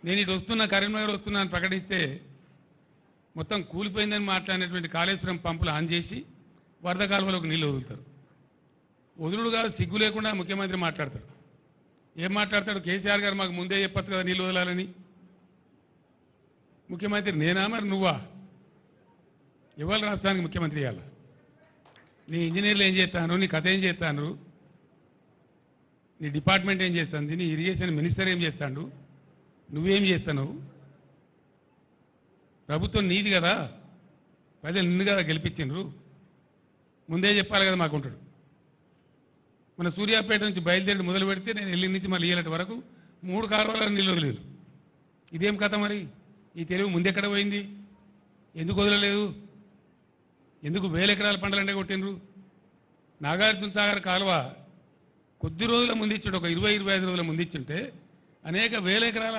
నేను ఇటు వస్తున్నా కరీంనగర్ వస్తున్నా అని ప్రకటిస్తే మొత్తం కూలిపోయిందని మాట్లాడినటువంటి కాళేశ్వరం పంపులు ఆన్ చేసి వరద కాలువలోకి నీళ్లు వదులుతారు. వదులుడు కాదు, సిగ్గు లేకుండా ముఖ్యమంత్రి మాట్లాడతాడు. ఏం మాట్లాడతాడు? కేసీఆర్ గారు మాకు ముందే చెప్పచ్చు కదా నీళ్లు వదలాలని. ముఖ్యమంత్రి నేనా మరి నువ్వా? ఇవాళ రాష్ట్రానికి ముఖ్యమంత్రి ఇవ్వాలి. నీ ఇంజనీర్లు ఏం చేస్తాను, నీ కథ ఏం చేస్తాను, నీ డిపార్ట్మెంట్ ఏం చేస్తుంది, నీ ఇరిగేషన్ మినిస్టర్ ఏం చేస్తాడు, నువ్వేం చేస్తావు? ప్రభుత్వం నీది కదా, ప్రజలు నిన్ను కదా గెలిపించిండ్రు, ముందే చెప్పాలి కదా మాకుంటాడు. మన సూర్యాపేట నుంచి బయలుదేరి మొదలు పెడితే నేను ఎల్లి నుంచి మళ్ళీ ఏలటి వరకు 3 కాలువల నీళ్ళు వదిలేదు. ఇదేం కథ మరి? ఈ తెలివి ముందెక్కడ పోయింది? ఎందుకు వదలలేదు? ఎందుకు 1000 ఎకరాల పంటలంటే కొట్టినరు? నాగార్జున సాగర్ కాలువ కొద్ది రోజుల ముందు ఇచ్చాడు, ఒక 20-25 రోజుల ముందు ఇచ్చుంటే అనేక 1000 ఎకరాల